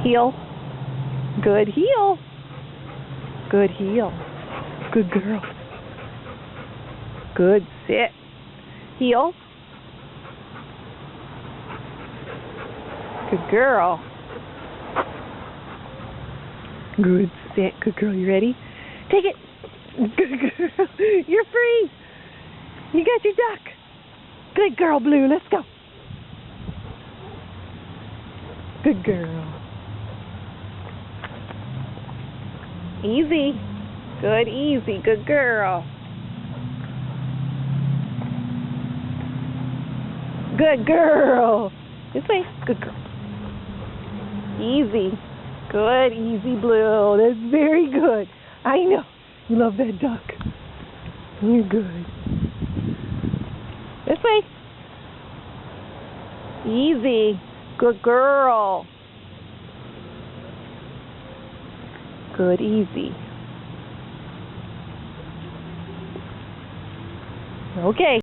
Heel. Good heel. Good heel. Good girl. Good sit. Heel. Good girl. Good sit. Good girl. You ready? Take it. Good girl. You're free. You got your duck. Good girl, Blue. Let's go. Good girl. Easy. Good, easy. Good girl. Good girl. This way. Good girl. Easy. Good, easy, Blue. That's very good. I know. You love that duck. You're good. This way. Easy. Good girl. Good, easy. Okay.